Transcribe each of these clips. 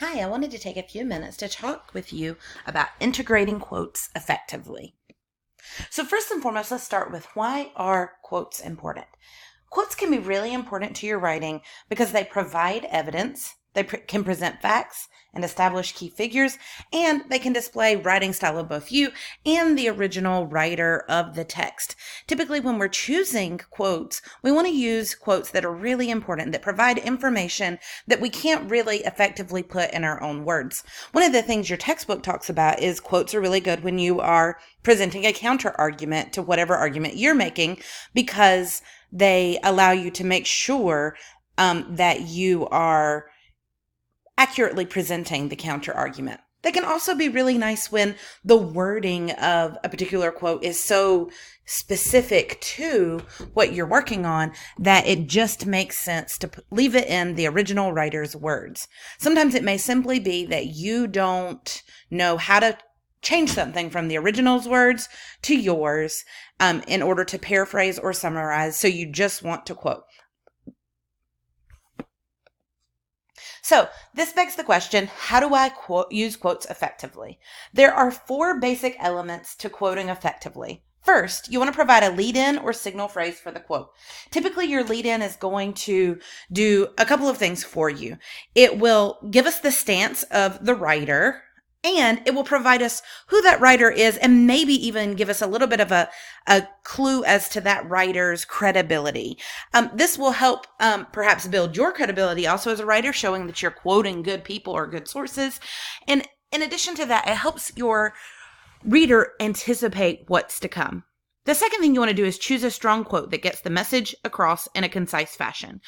Hi, I wanted to take a few minutes to talk with you about integrating quotes effectively. So first and foremost, let's start with why are quotes important? Quotes can be really important to your writing because they provide evidence, can present facts and establish key figures, and they can display writing style of both you and the original writer of the text. Typically, when we're choosing quotes, we want to use quotes that are really important, that provide information that we can't really effectively put in our own words. One of the things your textbook talks about is quotes are really good when you are presenting a counter argument to whatever argument you're making, because they allow you to make sure that you are accurately presenting the counter argument. They can also be really nice when the wording of a particular quote is so specific to what you're working on that it just makes sense to leave it in the original writer's words. Sometimes it may simply be that you don't know how to change something from the original's words to yours in order to paraphrase or summarize, so you just want to quote. So this begs the question, how do I use quotes effectively? There are 4 basic elements to quoting effectively. First, you want to provide a lead-in or signal phrase for the quote. Typically, your lead-in is going to do a couple of things for you. It will give us the stance of the writer, and it will provide us who that writer is, and maybe even give us a little bit of a clue as to that writer's credibility. This will help perhaps build your credibility also as a writer, showing that you're quoting good people or good sources. And in addition to that, it helps your reader anticipate what's to come. The second thing you want to do is choose a strong quote that gets the message across in a concise fashion.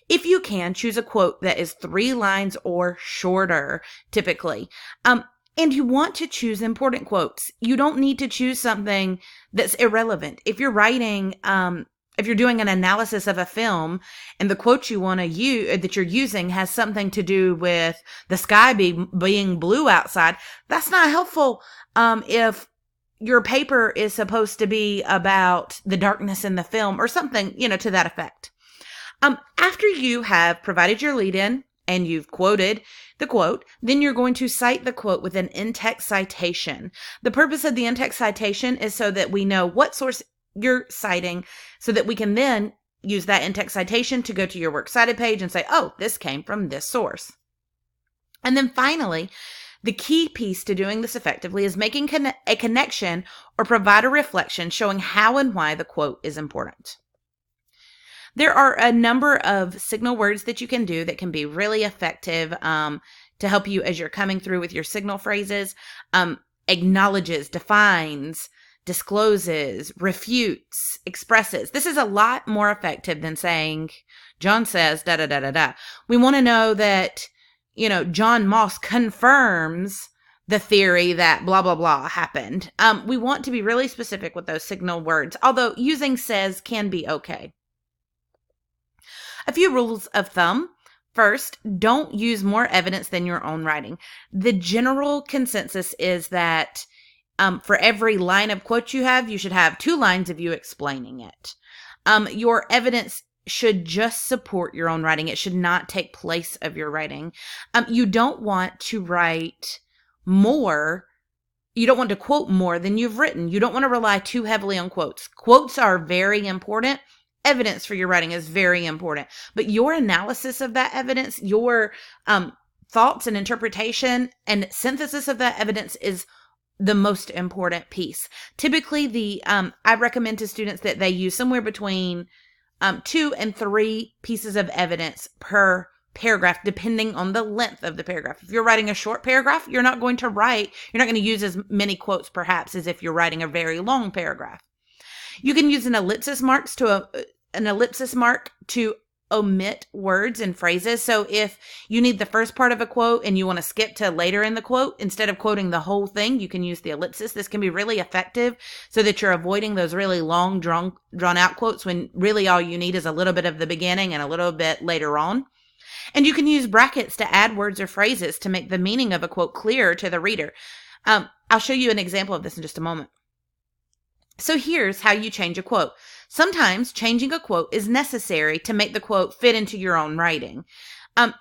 If you can, choose a quote that is 3 lines or shorter, typically. And you want to choose important quotes. You don't need to choose something that's irrelevant. If you're writing, if you're doing an analysis of a film and the quote you want to use, that you're using, has something to do with the sky being blue outside, that's not helpful if your paper is supposed to be about the darkness in the film or something, to that effect. After you have provided your lead-in and you've quoted the quote, then you're going to cite the quote with an in-text citation. The purpose of the in-text citation is so that we know what source you're citing, so that we can then use that in-text citation to go to your works cited page and say, oh, this came from this source. And then finally, the key piece to doing this effectively is making a connection or provide a reflection showing how and why the quote is important. There are a number of signal words that you can do that can be really effective to help you as you're coming through with your signal phrases. Acknowledges, defines, discloses, refutes, expresses. This is a lot more effective than saying, John says, da da da da da. We want to know that, John Moss confirms the theory that blah, blah, blah happened. We want to be really specific with those signal words, although using says can be okay. A few rules of thumb. First, don't use more evidence than your own writing. The general consensus is that for every line of quote you should have 2 lines of you explaining it. Your evidence should just support your own writing. It should not take place of your writing. You don't want to write more. You don't want to quote more than you've written. You don't want to rely too heavily on quotes. Quotes are very important. Evidence for your writing is very important, but your analysis of that evidence, your thoughts and interpretation and synthesis of that evidence is the most important piece. Typically, I recommend to students that they use somewhere between 2 and 3 pieces of evidence per paragraph, depending on the length of the paragraph. If you're writing a short paragraph, you're not going to use as many quotes perhaps as if you're writing a very long paragraph. You can use an ellipsis mark to omit words and phrases. So if you need the first part of a quote and you want to skip to later in the quote, instead of quoting the whole thing, you can use the ellipsis. This can be really effective so that you're avoiding those really long, drawn out quotes when really all you need is a little bit of the beginning and a little bit later on. And you can use brackets to add words or phrases to make the meaning of a quote clearer to the reader. I'll show you an example of this in just a moment. So here's how you change a quote. Sometimes changing a quote is necessary to make the quote fit into your own writing.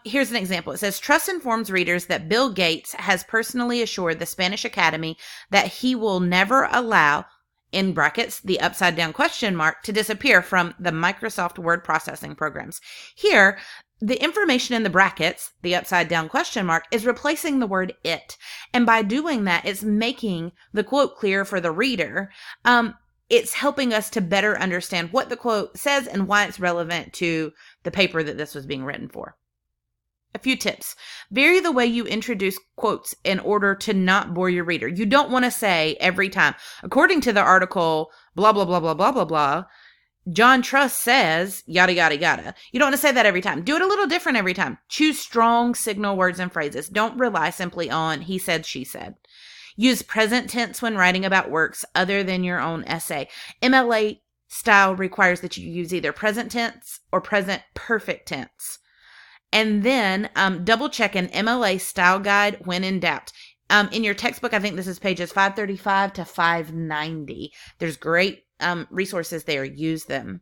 Here's an example. It says, Truss informs readers that Bill Gates has personally assured the Spanish Academy that he will never allow, in brackets, the upside down question mark, to disappear from the Microsoft word processing programs. Here, the information in the brackets, the upside down question mark, is replacing the word it. And by doing that, it's making the quote clear for the reader. It's helping us to better understand what the quote says and why it's relevant to the paper that this was being written for. A few tips. Vary the way you introduce quotes in order to not bore your reader. You don't want to say every time, according to the article, blah, blah, blah, blah, blah, blah, blah, John Truss says, yada, yada, yada. You don't want to say that every time. Do it a little different every time. Choose strong signal words and phrases. Don't rely simply on he said, she said. Use present tense when writing about works other than your own essay. MLA style requires that you use either present tense or present perfect tense. And then double check an MLA style guide when in doubt. In your textbook, I think this is pages 535 to 590. There's great resources there. Use them.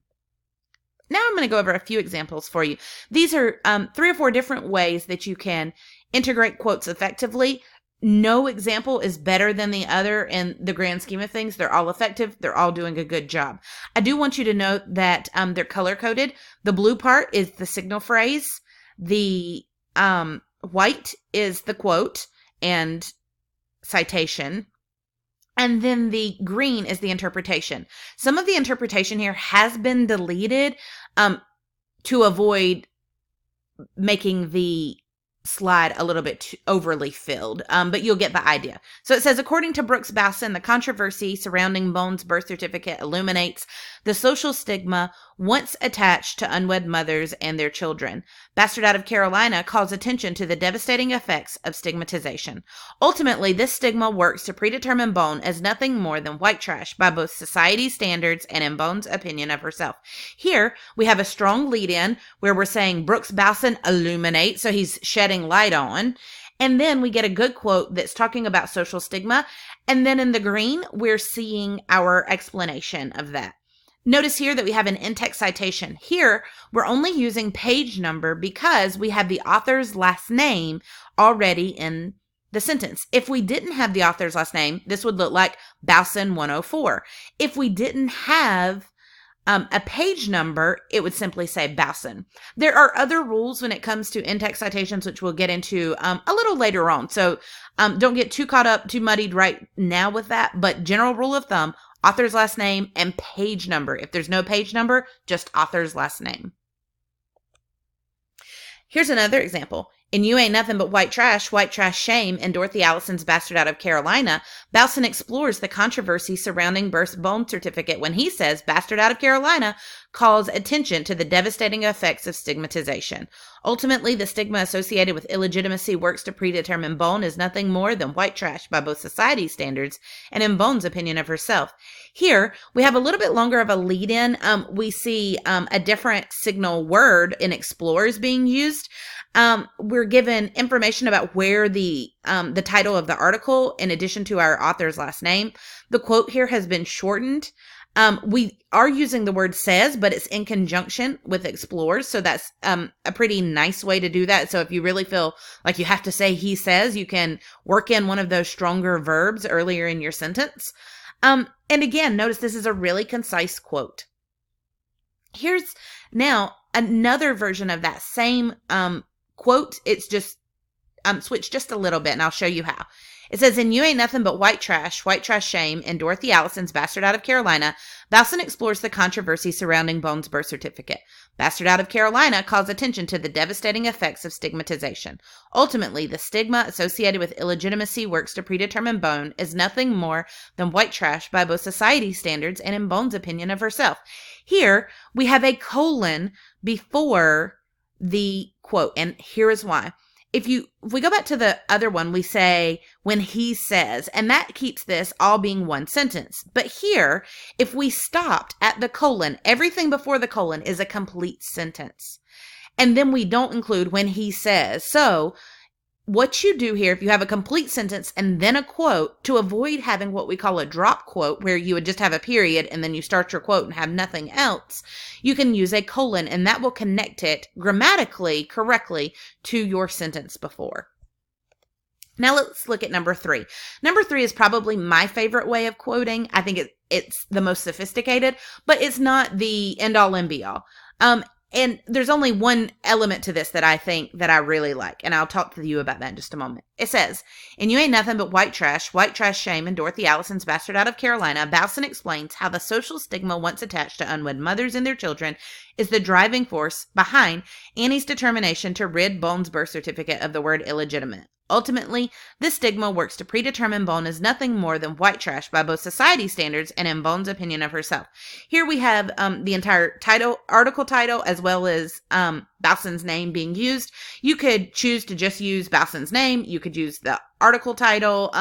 Now I'm going to go over a few examples for you. These are 3 or 4 different ways that you can integrate quotes effectively. No example is better than the other in the grand scheme of things. They're all effective. They're all doing a good job. I do want you to note that they're color-coded. The blue part is the signal phrase. The white is the quote and citation. And then the green is the interpretation. Some of the interpretation here has been deleted to avoid making the slide a little bit overly filled, but you'll get the idea. So it says, according to Brooks Bowson, the controversy surrounding Bone's birth certificate illuminates the social stigma once attached to unwed mothers and their children. Bastard out of Carolina calls attention to the devastating effects of stigmatization. Ultimately, this stigma works to predetermine Bone as nothing more than white trash by both society's standards and in Bone's opinion of herself. Here, we have a strong lead-in where we're saying Brooks Bowson illuminate, so he's shedding light on. And then we get a good quote that's talking about social stigma. And then in the green, we're seeing our explanation of that. Notice here that we have an in-text citation. Here, we're only using page number because we have the author's last name already in the sentence. If we didn't have the author's last name, this would look like Bowson 104. If we didn't have a page number, it would simply say Bowson. There are other rules when it comes to in-text citations, which we'll get into a little later on. So don't get too caught up, too muddied right now with that. But general rule of thumb, author's last name and page number. If there's no page number, just author's last name. Here's another example. In You Ain't Nothing But White Trash Shame, and Dorothy Allison's Bastard Out of Carolina, Bowson explores the controversy surrounding Birth's Bone certificate when he says Bastard Out of Carolina calls attention to the devastating effects of stigmatization. Ultimately, the stigma associated with illegitimacy works to predetermine Bone as nothing more than white trash by both society's standards and in Bone's opinion of herself. Here, we have a little bit longer of a lead-in. We see a different signal word in explores being used. We're given information about where the title of the article, in addition to our author's last name. The quote here has been shortened. We are using the word says, but it's in conjunction with explores. So that's a pretty nice way to do that. So if you really feel like you have to say he says, you can work in one of those stronger verbs earlier in your sentence. And again, notice this is a really concise quote. Here's now another version of that same quote. It's just switched just a little bit, and I'll show you how. It says, in You Ain't Nothing But White Trash Shame, and Dorothy Allison's Bastard Out of Carolina, Bowson explores the controversy surrounding Bone's birth certificate. Bastard Out of Carolina calls attention to the devastating effects of stigmatization. Ultimately, the stigma associated with illegitimacy works to predetermine Bone as nothing more than white trash by both society's standards and in Bone's opinion of herself. Here, we have a colon before the quote, and here is why. If we go back to the other one, we say when he says, and that keeps this all being one sentence. But here, if we stopped at the colon, everything before the colon is a complete sentence. And then we don't include when he says. So what you do here, if you have a complete sentence and then a quote, to avoid having what we call a drop quote, where you would just have a period and then you start your quote and have nothing else, you can use a colon, and that will connect it grammatically correctly to your sentence before. Now let's look at number 3. Number 3 is probably my favorite way of quoting. I think it's the most sophisticated, but it's not the end all and be all. And there's only one element to this that I think that I really like, and I'll talk to you about that in just a moment. It says, "And you ain't nothing but white trash shame, and Dorothy Allison's Bastard Out of Carolina, Bowson explains how the social stigma once attached to unwed mothers and their children is the driving force behind Annie's determination to rid Bone's birth certificate of the word illegitimate. Ultimately, this stigma works to predetermine Bone as nothing more than white trash by both society standards and in Bone's opinion of herself." Here we have the entire article title, as well as Bowson's name being used. You could choose to just use Bowson's name. You could use the article title.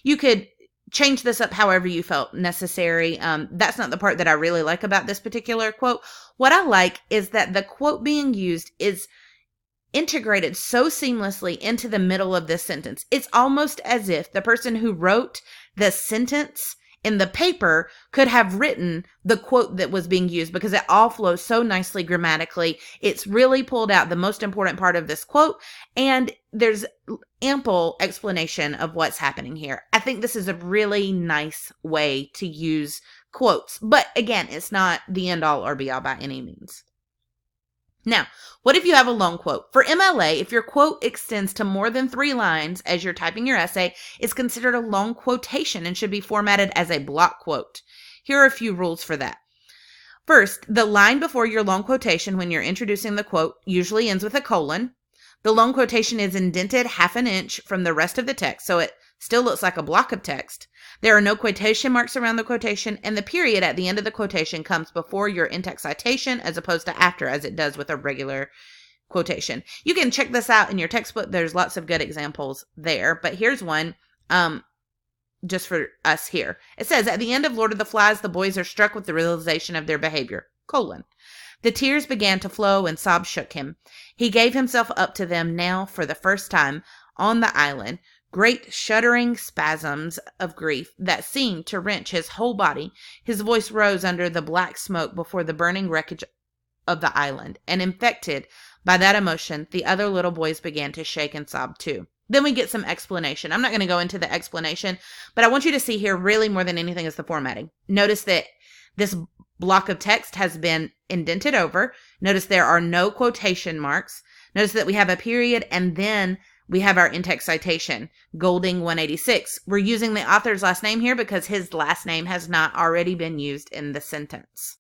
You could change this up however you felt necessary. That's not the part that I really like about this particular quote. What I like is that the quote being used is integrated so seamlessly into the middle of this sentence. It's almost as if the person who wrote the sentence in the paper could have written the quote that was being used, because it all flows so nicely grammatically. It's really pulled out the most important part of this quote, and there's ample explanation of what's happening here. I think this is a really nice way to use quotes, but again, it's not the end all or be all by any means. Now, what if you have a long quote? For MLA, if your quote extends to more than 3 lines as you're typing your essay, it's considered a long quotation and should be formatted as a block quote. Here are a few rules for that. First, the line before your long quotation when you're introducing the quote usually ends with a colon. The long quotation is indented 1/2 inch from the rest of the text, so it still looks like a block of text. There are no quotation marks around the quotation, and the period at the end of the quotation comes before your in-text citation as opposed to after, as it does with a regular quotation. You can check this out in your textbook. There's lots of good examples there, but here's one just for us here. It says, "At the end of Lord of the Flies, the boys are struck with the realization of their behavior, colon. The tears began to flow and sobs shook him. He gave himself up to them now for the first time on the island. Great shuddering spasms of grief that seemed to wrench his whole body. His voice rose under the black smoke before the burning wreckage of the island, and infected by that emotion, the other little boys began to shake and sob too." Then we get some explanation. I'm not going to go into the explanation, but I want you to see here really more than anything is the formatting. Notice that this block of text has been indented over. Notice there are no quotation marks. Notice that we have a period, and then we have our in-text citation, Golding 186. We're using the author's last name here because his last name has not already been used in the sentence.